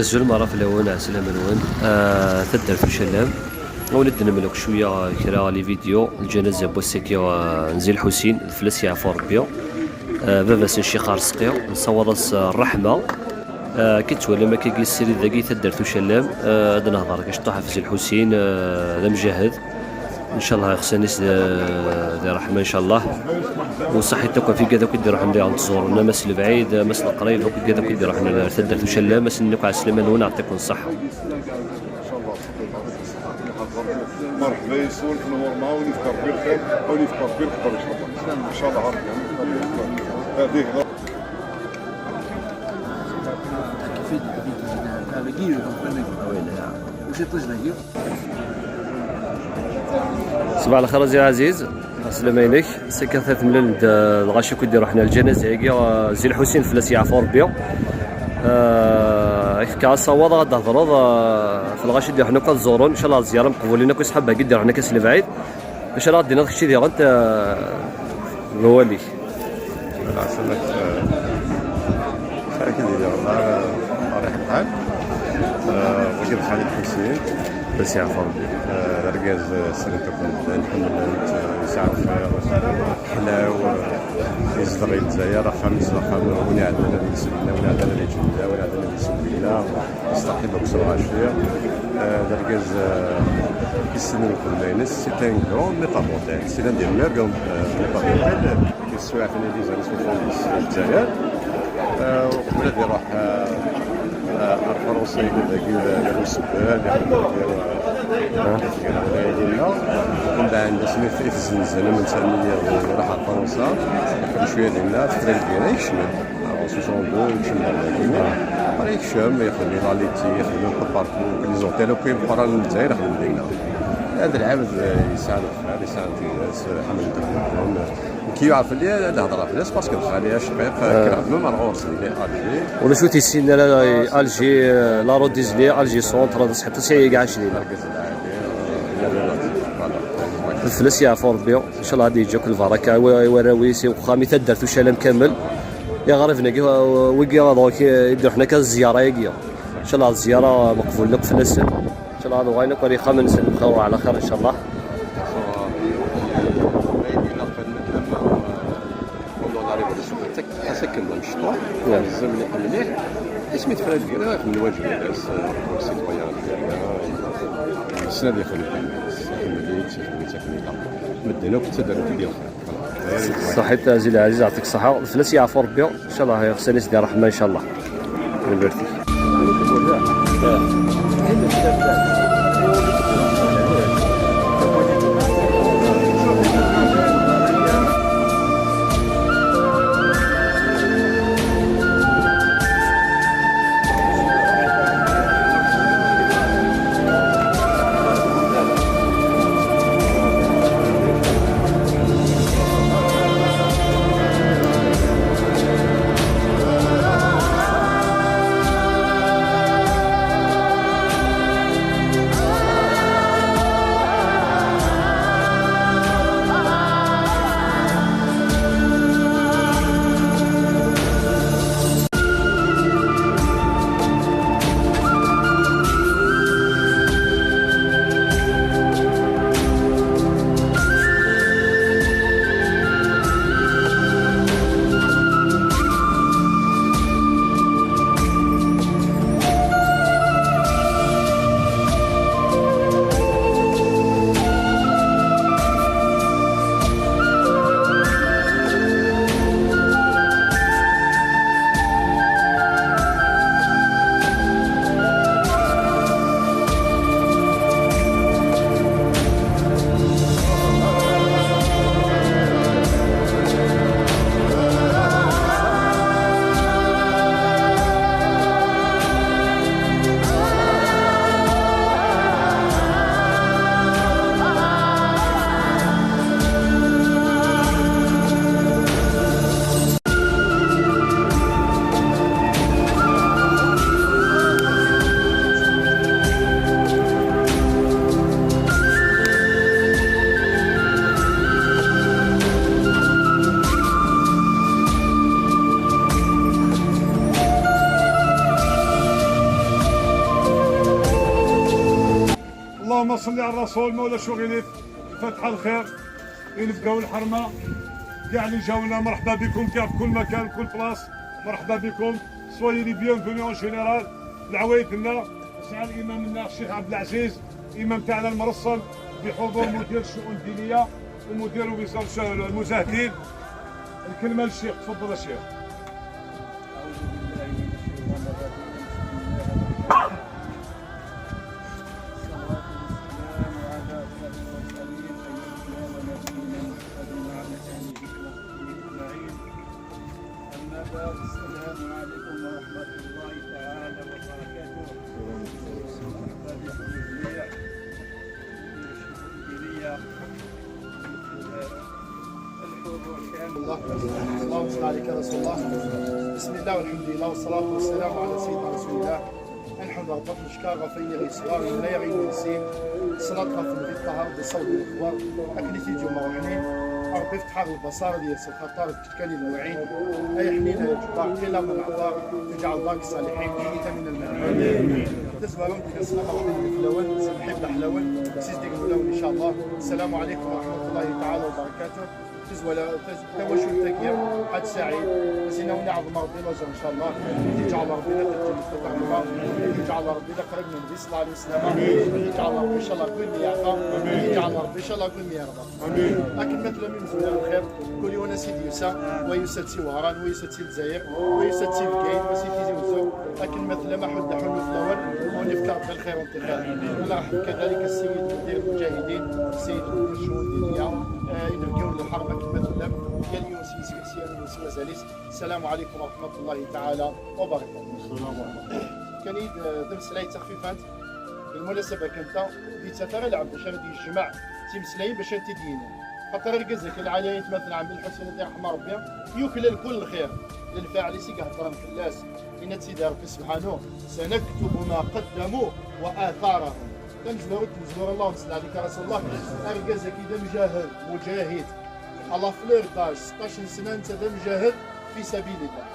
الزول مرة في الأول عسلامة الوان تدر في شلام وندنا ملوك شوية كرا لي فيديو الجنازة بوسيكيا نزيل حسين الفلس يعفو ربيو بابا الشيخ رزقيو نصور الرحمة كي تولى ما كيجي السيري ذاكي تدر في شلام هذا نهضر كاش طاح في زيل حسين هذا مجاهد ان شاء الله يخصنيس ذي رحمه ان شاء الله وصحيت توك في كذا كدير روح ندير نتزور مس البعيد مس القريب كذا كدير روح نتدر في شلام مس نكو على السلامه ونعطيكم يعطيكم الصحه مرحبا يسول في نور معاه ونفكر بالخير ونفكر بالخير ان شاء الله هذه صباح الخير زي عزيز السلام عليك سكثت من الغاشي كدير روحنا الجنازه هي زي الحسين فلاس يعفو ربي كاع صواد غادا هضروا في الغاشي ديال حنا كنزوروا ان شاء الله الزياره مقبولين كويس حابه كي دير حنا كاس البعيد باش راه دينا داكشي ديال انت هو ليك اكيد والله رايح الحال وجب خالد حسين بس يعفو ربي ركاز سنتكم الحمد لله يسعف حلاو يصدر الجزائر خمس رقم وني عندنا بسم وني عندنا الجنة وني عندنا بسم الله يستحب بكسر عشية ركاز السنة الكل سي ان كرون ميطابوتيل سي لان دي ميرغون ميطابوتيل كيسوي عفنا دي زاني سوفون الجزائر وقبل يروح الفرنسي ذاك السبان ديالنا ومن بعد اسمي في الزنزانه من ثانيه راح فرنسا شويه ديالنا في الدراري يشمل سوسوندو يشمل راه يكشم يخدم لاليتي يخدم باركو لي زوتيل وكاين بقرا الجزائر يخدم لينا هذا العبد يساعد يساعد الناس حمل الدخل كي يعرف لي الهضره في الناس باسكو الخاليه شقيق كيعرف من مرغوص اللي الجي ولا شو تيسين الجي لا روديزلي الجي سونتر حتى شي كاع شدينا الفلس يعفو ربي ان شاء الله غادي يجيك البركه وراويسي وخامي تدرتو شلام كامل يا غرفنا ويكي دوك يدير حنا كالزياره ياكيا ان شاء الله الزياره مقبول لك فلس ان شاء الله غادي غينك وري خامس بخير على خير ان شاء الله حسكن المشطوح الزمن مليح اسمي تفراد ديالها من الواجب الناس كرسي طويان ديالها السنه ديال مدينا وكتدرب ديال الخير صحيت زيد العزيز يعطيك الصحه الفلاس يعفو ربي ان شاء الله يغسل يدي رحمه ان شاء الله نبارك صلي على الرسول مولا شغلي فتح الخير ينفقوا الحرمه كاع اللي جاونا مرحبا بكم كاع في كل مكان كل بلاص مرحبا بكم سوي لي بيانفوني اون جينيرال العوايدنا سعى الامام لنا الشيخ عبد العزيز امام تاعنا المرسل بحضور مدير الشؤون الدينيه ومدير وزاره المجاهدين. الكلمه للشيخ، تفضل الشيخ. السلام عليكم ورحمة الله تعالى وبركاته. اللهم صل عليك يا رسول الله. بسم الله والحمد لله والصلاة والسلام على سيدنا رسول الله. نحن ربط مشكار غفيني غي صغار لا يغي نسيم صلاة غفن في الطهر بصوت الإخوار أكلي تيجي مروحنين ربي يفتح البصار ديال الخطار تتكلي الموعين أي حنين يا جبار كلا من العذار تجعل باقي الصالحين حيث من المنعين تزورون ديك الصلاة غفين الفلوان سنحب الحلوان سيدك الملون إن شاء الله. السلام عليكم ورحمة الله تعالى وبركاته. تزولا توشو التكير حد سعيد سينا ونعظم ربنا وجه ان شاء الله يجعل ربنا تجي تقرب يجعل ربنا قرب من النبي صلى الله عليه وسلم يجعل ربي ان شاء الله كل يعفى يجعل ربي ان شاء الله كل يرضى لكن مثل من زوال الخير كل يوم سيدي يوسى ويسد سي وهران ويسد سي الجزائر ويسد سي الكاين وسيدي زوزو لكن مثل ما حد حلو في الاول ونفكر بالخير وانتخاب الله كذلك السيد مدير المجاهدين السيد مدير الشؤون الدينيه ينرجعون للحرب كما تلم ديال يونس سياسيا وزاليس. السلام عليكم ورحمه الله تعالى وبركاته. كان درس لي تخفيفات بالمناسبه كنت ديت ترى العبد باش غادي يجمع تيمسلاي باش تدين خاطر الكزاك العلايات مثلا عم الحسين الله يرحمه ربي يوكل الكل الخير للفاعل سي قهطران فلاس ان سيدي ربي سبحانه سنكتب ما قدموا واثارهم تنزلوا اللهم صل عليك يا رسول الله. اركزك اذا مجاهد على فلور داج 16 سنه انت مجاهد في سبيل الله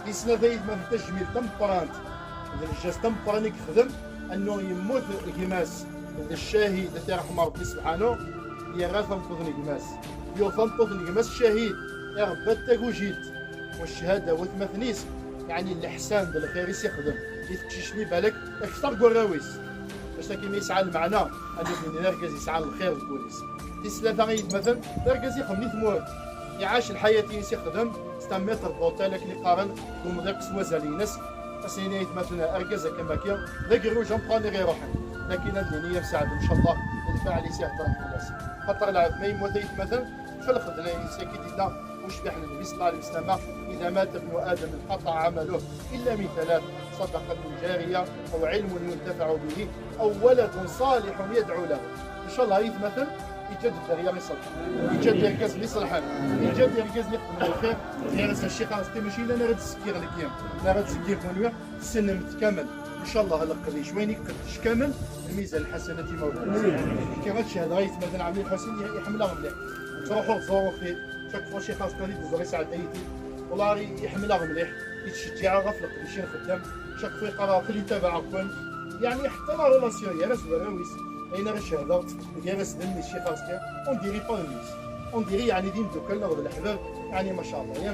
في سنه ذايد ما تجميل تمبرانت اذا الجاز تمبرانيك خدم انه يموت الكماس الشهيد الذي رحمه ربي سبحانه هي غير تنفضني كماس يو تنفضني كماس الشهيد يا رب تاكوجيت والشهاده وثمثنيس يعني الاحسان ديال الخير يخدم يتكشش لي بالك اكثر كراويس باش كيما يسعى المعنى انه يركز يسعى للخير والكويس تسلا غيد مثلا تركز يخدم ثمور يعاش الحياه يخدم استمتر بوتيل لكن يقارن يكون ذاك سوازالينس اسينيت مثلا اركز كما كاين ذاك الروج نبقى غير روحي لكن الدنيا مساعد ان شاء الله الفاعل يسيطر الناس خاطر العبد ما يموت مثلا في الخدمه يسكت وشبح النبي صلى الله عليه وسلم اذا مات ابن ادم انقطع عمله الا من ثلاث صدقه جاريه او علم ينتفع به او ولد صالح يدعو له ان شاء الله يتمثل يجد الدريه يصلح يجد يركز يصلح يجد يركز يخدم الخير يركز الشيخ خاصتي ماشي انا غادي تسكير لك انا غادي تسكير كونوا السن متكامل ان شاء الله لقد شوين يقدش كامل الميزان الحسنات موجوده كما الشهاده غيتمثل عامل الحسين يحملها مليح تروحوا تزوروا فيه شاك فوا شي خاص غادي تزوري ساعه ايتي والله يحملها مليح يتشجع غفلق يمشي خدام شاك فوا يقرا في اللي تابعكم يعني حتى لا ريلاسيون يا راس وراويس اين غير الشهاده يا راس دمي شي خاص اون ديري با الميس اون ديري يعني ديم دوكلنا ولا الاحباب يعني ما شاء الله يا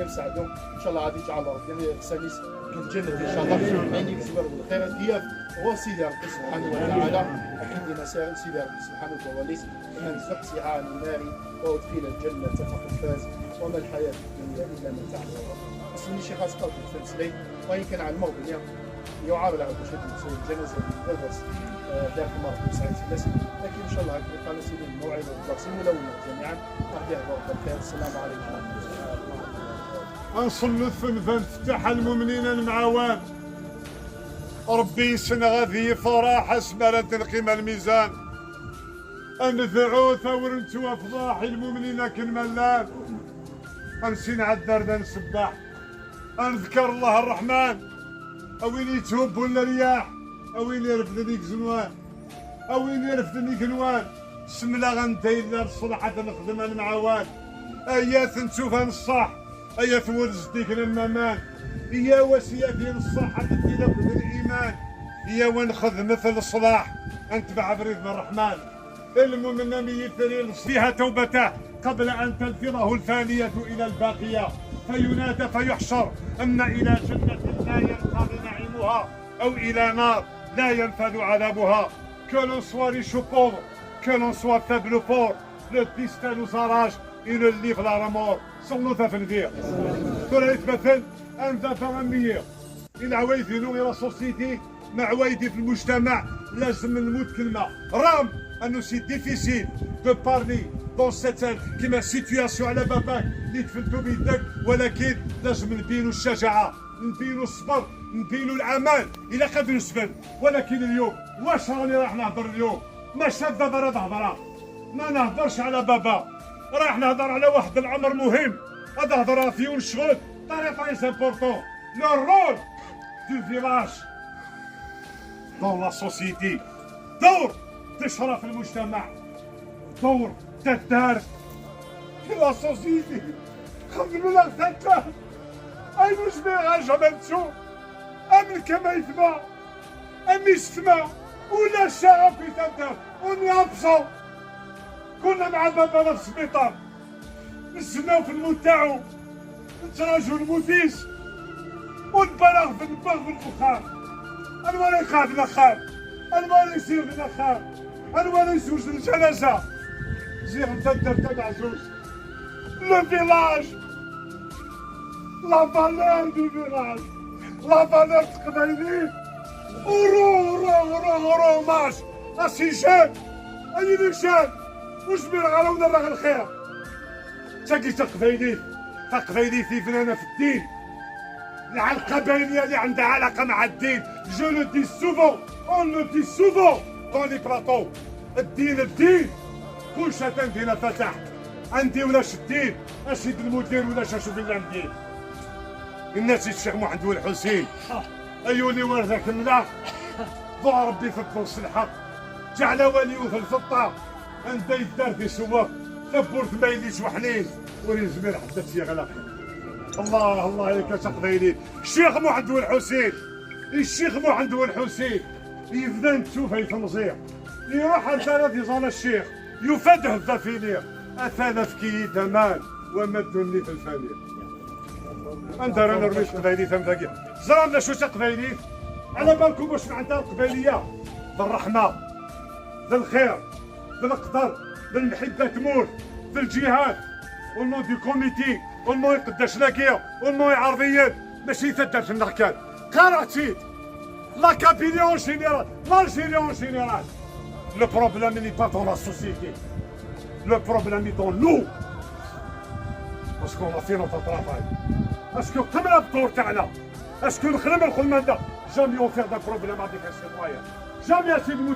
مساعدوا ان شاء الله غادي يجعل ربي ساليس كنتجند ان شاء الله يعني يكسبوا بالخير ديال هو سيدي ربي سبحانه وتعالى اكيد مسائل سيدي ربي سبحانه وتعالى من زحزح عن النار وادخل الجنه فقد فاز وما الحياه الدنيا الا متاع الغرور. اسمي شي خاص قلب الفلسلي وان كان على الموضوع يعارض على باش يسوي الجنازه بالبرس داخل مرض سعيد سلاسل لكن ان شاء الله قال سيدي الموعظه والتقسيم ملونه جميعا تحيا بالخير. السلام عليكم. نصلوا الثلث نفتح المؤمنين المعوان ربي يسن غادي فرح سمالة القيمة الميزان انفعوا ثور وافضاح المؤمنين كالملان انسين عالدردة نسبح انذكر الله الرحمن اوين يتوب ولا رياح اوين يرفد ذيك زنوان اوين يرفد ذيك نوان سملا غنتي الصلحة نخدم المعوان ايات نشوفها نصح ايات ورز ديك المامان يا وسيلة الصحة تدي لك بالايمان هي ونخذ مثل الصلاح انتبع برضا الرحمن المنمي فيها توبته قبل ان تلفظه الفانية الى الباقية فينادى فيحشر اما الى جنة لا ينقضي نعيمها او الى نار لا ينفذ عذابها. Que l'on soit riche ou pauvre, que l'on soit faible ou fort, le destin nous arrache et le livre à la mort. صلوا في الفير. ترى يتمثل أنت فهمية. العوايد ينوي لا سوسيتي مع عوايدي في المجتمع لازم نموت كلمة. رام أنه سي ديفيسيل دو بارلي دون سيت كيما سيتياسيون على باباك اللي تفلتو بيدك ولكن لازم نبينو الشجاعة، نبينو الصبر، نبينو العمل إلا قد نسبل. ولكن اليوم واش راني راح نهضر اليوم؟ ما شاد دابا هضره ما نهضرش على بابا، راح نهضر على واحد الامر مهم. هذا هضره فيه الشغل طريقه امبورطون لو رول دو فيلاج دون لا سوسيتي، دور تشرف المجتمع، دور تدار في لا سوسيتي. خدموا لا تدار اي مجمع جبلتو امن كما يتبع امي يستمع ولا الشعب في تدار ونيابصو. كنا مع بابا في السبيطار نستناو في الموت تاعو نتراجعو الموتيس ونبالغ في البخار. انا ما نقعد الاخر، انا ما يصير في الاخر، انا ما يسوس الجنازه زير ندر تاع عزوز. لو فيلاج لا فالور دو فيلاج لا فالور تقبايلي ورو ماش اسي جان اني نشان وجبر على ونرغ الخير. تاكي تقبايلي في فنانه في الدين على القبائليه اللي عندها علاقه مع الدين. جو لو دي سوفون اون لو دي سوفون دون لي بلاطو. الدين كل شيطان دينا فتح عندي ولاش الدين اشيد المدير ولا شاشو بالله الدين. الناس الشيخ محمد والحسين ايوا اللي ورثك الله ضع ربي في الدرس الحق جعل وليه في الفطه انت يدار في سواق ثبورت ما يليش وحنين ورين زمير حتى تيغلق. الله عليك تقبيلي الشيخ محمد والحسين. الشيخ محمد والحسين يفدان تشوفه يتمزيع يروح الثلاث يظل الشيخ يفده الظفينير اثالث كي تمام ومدني في الفانير. انت رانا رميش قبايلي ثم ذاكي زرنا شو تقبايلي على بالكم واش عندها القبايليه بالرحمه بالخير بالقدر بالمحبه تموت بالجهاد والمو دي كوميتي والمو يقداش لاكيا والمو عربيين ماشي تدار في النركان قراتيت لا كابيليون جينيرال لا جينيرال. Le problème n'est pas dans la société. Le problème est dans nous. Parce qu'on a fait notre travail. Est-ce que comme la tour تاعنا est-ce que نخدم الخدمه ده jamais on faire des problèmes avec un citoyen. jamais essayer de nous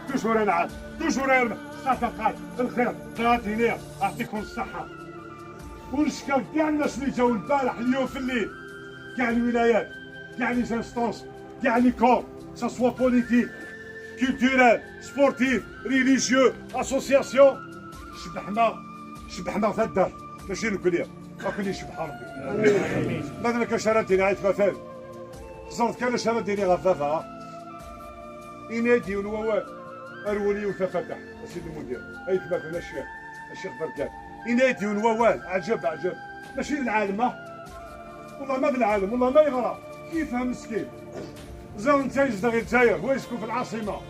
toujours نعاد toujours صفقات الخير قاتلين يعطيكم الصحه. ونشكر كاع الناس اللي جاوا البارح اليوم في الليل كاع الولايات كاع لي انستونس كاع لي كور سوا بوليتيك culturel, sportif, religieux, association. شبحنا في الدار ماشي الكليه راكم يشبح ربي. مثلا كان شراتيني عيط مثلا زرت كان شراتيني غفافه ينادي الووال الولي وتفتح السيد المدير اي مثلا الشيخ بركات ينادي الووال عجب ماشي للعالم والله ما بالعالم والله ما يغرى يفهم مسكين. زاو نتا يزدغ الجزائر هو يسكن في العاصمه